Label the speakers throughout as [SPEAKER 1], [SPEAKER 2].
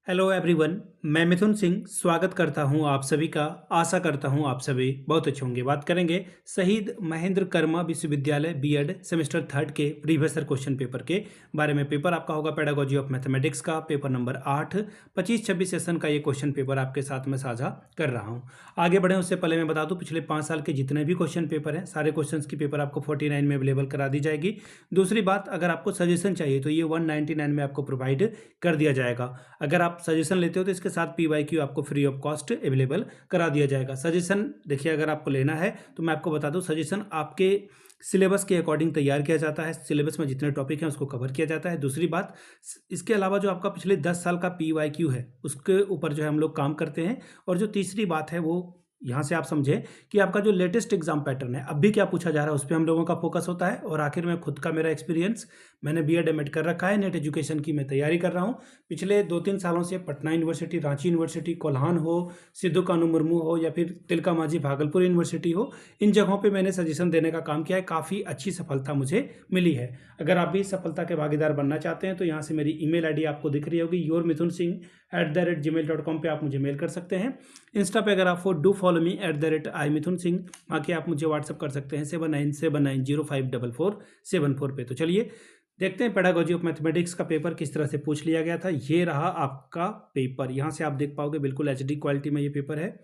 [SPEAKER 1] Hello everyone, मैं मिथुन सिंह स्वागत करता हूं आप सभी का। आशा करता हूं आप सभी बहुत अच्छे होंगे। बात करेंगे शहीद महेंद्र कर्मा विश्वविद्यालय बीएड सेमेस्टर थर्ड के प्रीवियस ईयर क्वेश्चन पेपर के बारे में। पेपर आपका होगा पेडागोजी ऑफ मैथमेटिक्स का पेपर नंबर 8 25-26 सेशन का ये क्वेश्चन पेपर आपके साथ में साझा कर रहा हूँ। आगे बढ़े उससे पहले मैं बता दूँ, पिछले 5 साल के जितने भी क्वेश्चन पेपर हैं सारे क्वेश्चन की पेपर आपको 49 में अवेलेबल करा दी जाएगी। दूसरी बात, अगर आपको सजेशन चाहिए तो ये 199 में आपको प्रोवाइड कर दिया जाएगा। अगर आप सजेशन लेते हो तो इसके साथ पीवाईक्यू आपको फ्री ऑफ कॉस्ट अवेलेबल करा दिया जाएगा। सजेशन देखिए, अगर आपको लेना है तो मैं आपको बता दूं, सजेशन आपके सिलेबस के अकॉर्डिंग तैयार किया जाता है। सिलेबस में जितने टॉपिक हैं उसको कवर किया जाता है। दूसरी बात, इसके अलावा जो आपका पिछले 10 साल का पीवाईक्यू है उसके ऊपर जो है हम लोग काम करते हैं। और जो तीसरी बात है वो यहाँ से आप समझें कि आपका जो लेटेस्ट एग्जाम पैटर्न है, अब भी क्या पूछा जा रहा है उस पर हम लोगों का फोकस होता है। और आखिर में खुद का मेरा एक्सपीरियंस, मैंने बीएड एमएड कर रखा है, नेट एजुकेशन की मैं तैयारी कर रहा हूँ। पिछले 2-3 सालों से पटना यूनिवर्सिटी, रांची यूनिवर्सिटी, कोल्हान हो, सिद्धू कानू मुर्मू हो या फिर तिलका मांझी भागलपुर यूनिवर्सिटी हो, इन जगहों पर मैंने सजेशन देने का काम किया है। काफ़ी अच्छी सफलता मुझे मिली है। अगर आप भी सफलता के भागीदार बनना चाहते हैं तो यहाँ से मेरी ईमेल आईडी आपको दिख रही होगी, yourmithunsingh@gmail.com पे आप मुझे मेल कर सकते हैं। इंस्टा पे अगर आप डू फॉलो मी @iMithunSingh, बाकी आप मुझे व्हाट्सअप कर सकते हैं 7979054474 पे। तो चलिए देखते हैं पेडागोजी ऑफ मैथमेटिक्स का पेपर किस तरह से पूछ लिया गया था। ये रहा आपका पेपर, यहाँ से आप देख पाओगे बिल्कुल एचडी क्वालिटी में ये पेपर है।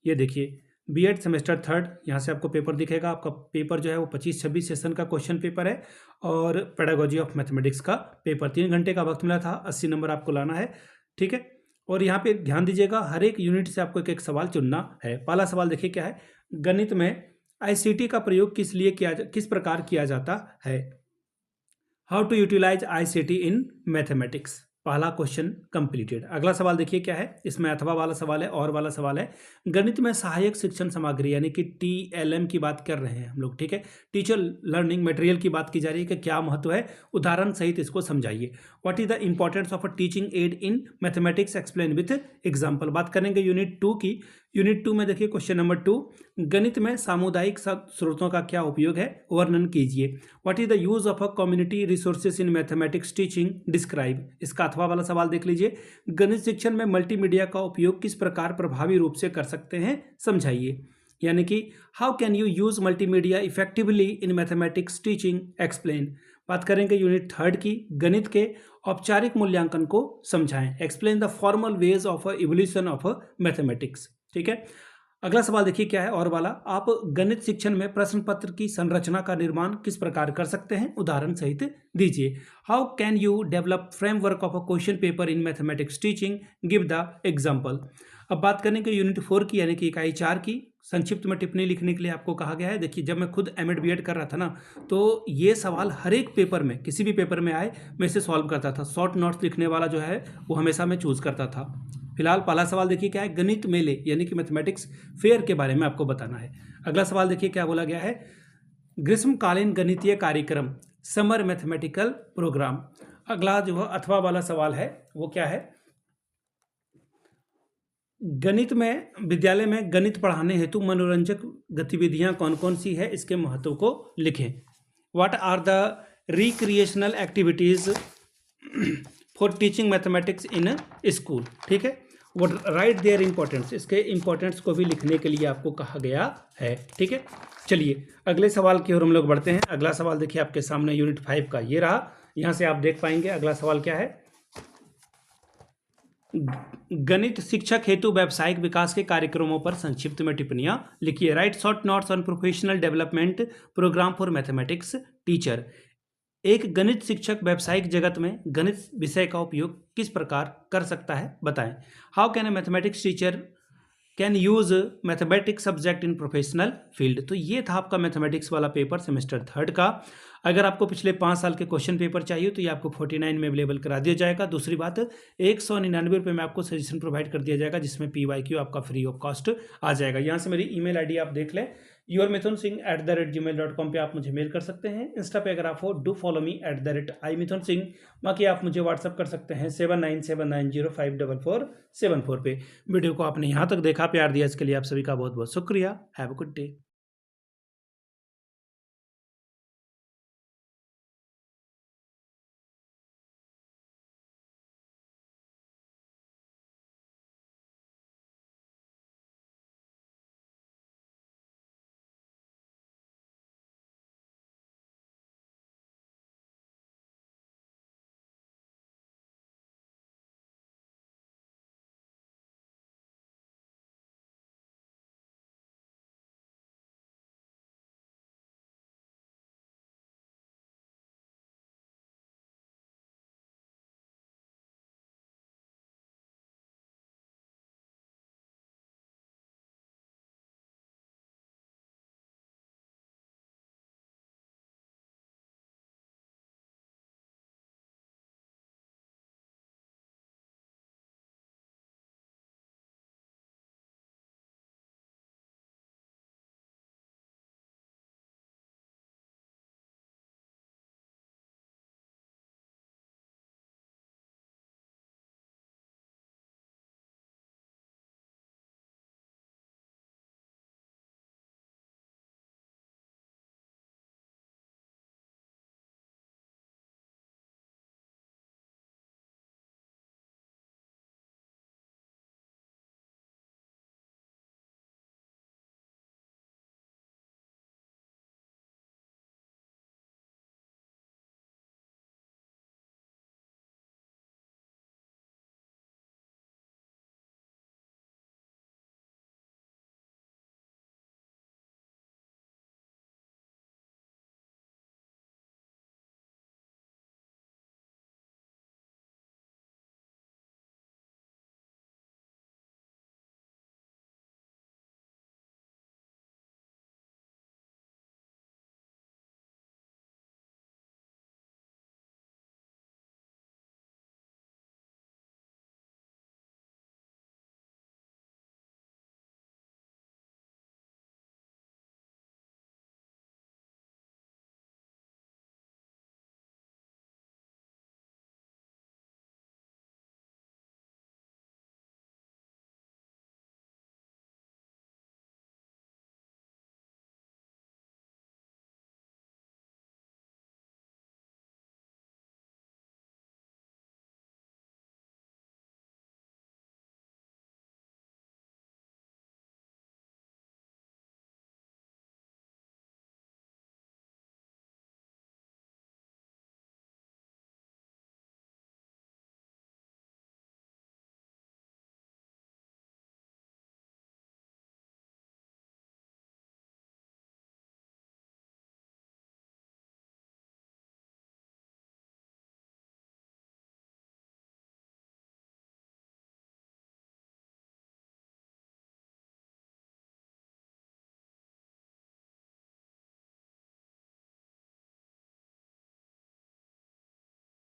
[SPEAKER 1] ये देखिए, बीएड सेमेस्टर थर्ड, यहाँ से आपको पेपर दिखेगा। आपका पेपर जो है वो 25-26 सेशन का क्वेश्चन पेपर है और पेडागोजी ऑफ मैथमेटिक्स का पेपर 3 घंटे का वक्त मिला था। 80 नंबर आपको लाना है, ठीक है। और यहाँ पे ध्यान दीजिएगा, हर एक यूनिट से आपको एक एक सवाल चुनना है। पहला सवाल देखिए क्या है, गणित में आईसीटी का प्रयोग किस प्रकार किया जाता है। How to utilize ICT in mathematics, पहला क्वेश्चन कंप्लीटेड। अगला सवाल देखिए क्या है, इसमें अथवा वाला सवाल है और वाला सवाल है। गणित में सहायक शिक्षण सामग्री यानी कि टीएलएम की बात कर रहे हैं हम लोग, ठीक है। टीचर लर्निंग मटेरियल की बात की जा रही है कि क्या महत्व है, उदाहरण सहित इसको समझाइए। What is the importance of a teaching add in mathematics, explain with example. बात करेंगे यूनिट 2 की। यूनिट 2 में देखिए क्वेश्चन नंबर 2, गणित में सामुदायिक स्रोतों का क्या उपयोग है, वर्णन कीजिए। What is the use of a community resources in mathematics teaching, describe. इसका अथवा वाला सवाल देख लीजिए, गणित शिक्षण में मल्टीमीडिया का उपयोग किस प्रकार प्रभावी रूप से कर सकते हैं, समझाइए। यानी कि how can you use multimedia effectively in mathematics teaching, explain. बात करेंगे यूनिट 3 की, गणित के औपचारिक मूल्यांकन को समझाएं, explain the formal ways of evolution of mathematics, ठीक है। अगला सवाल देखिए क्या है और वाला, आप गणित शिक्षण में प्रश्न पत्र की संरचना का निर्माण किस प्रकार कर सकते हैं, उदाहरण सहित दीजिए। How can you develop framework of a question paper in mathematics teaching, give the example. अब बात करेंगे यूनिट 4 की यानी कि इकाई 4 की, संक्षिप्त में टिप्पणी लिखने के लिए आपको कहा गया है। देखिए, जब मैं खुद एमएड बीएड कर रहा था ना, तो ये सवाल हर एक पेपर में, किसी भी पेपर में आए मैं इसे सॉल्व करता था। शॉर्ट नोट्स लिखने वाला जो है वो हमेशा मैं चूज करता था। फिलहाल पहला सवाल देखिए क्या है, गणित मेले यानी कि मैथमेटिक्स फेयर के बारे में आपको बताना है। अगला सवाल देखिए क्या बोला गया है, ग्रीष्मकालीन गणितीय कार्यक्रम, समर मैथमेटिकल प्रोग्राम। अगला जो है अथवा वाला सवाल है वो क्या है, गणित में विद्यालय में गणित पढ़ाने हेतु मनोरंजक गतिविधियां कौन कौन सी है, इसके महत्व को लिखें। What are the recreational activities for teaching mathematics in school, ठीक है। वो राइट देयर इंपॉर्टेंस, इसके इंपॉर्टेंस को भी लिखने के लिए आपको कहा गया है, ठीक है। चलिए अगले सवाल की ओर हम लोग बढ़ते हैं। अगला सवाल देखिए आपके सामने यूनिट 5 का ये रहा, यहाँ से आप देख पाएंगे। अगला सवाल क्या है, गणित शिक्षक हेतु व्यावसायिक विकास के कार्यक्रमों पर संक्षिप्त में टिप्पणियां लिखिए। Write short notes on professional development program for mathematics teacher. एक गणित शिक्षक व्यावसायिक जगत में गणित विषय का उपयोग किस प्रकार कर सकता है, बताएं। How can a mathematics teacher can use mathematics subject in professional field. तो ये था आपका मैथमेटिक्स वाला पेपर सेमेस्टर 3 का। अगर आपको पिछले 5 साल के क्वेश्चन पेपर चाहिए तो ये आपको 49 में अवेलेबल करा दिया जाएगा। दूसरी बात, 199 रुपये में आपको सजेशन प्रोवाइड कर दिया जाएगा, जिसमें पीवाईक्यू आपका फ्री ऑफ कॉस्ट आ जाएगा। यहाँ से मेरी ईमेल आईडी आप देख लें, yourmithunSingh@gmail.com पे आप मुझे मेल कर सकते हैं। इंस्टा पे अगर आप हो डू फॉलो मी @iMithunSingh, बाकी आप मुझे व्हाट्सअप कर सकते हैं 7979054474 पे। वीडियो को आपने यहाँ तक देखा, प्यार दिया, इसके लिए आप सभी का बहुत बहुत शुक्रिया। Have a good day.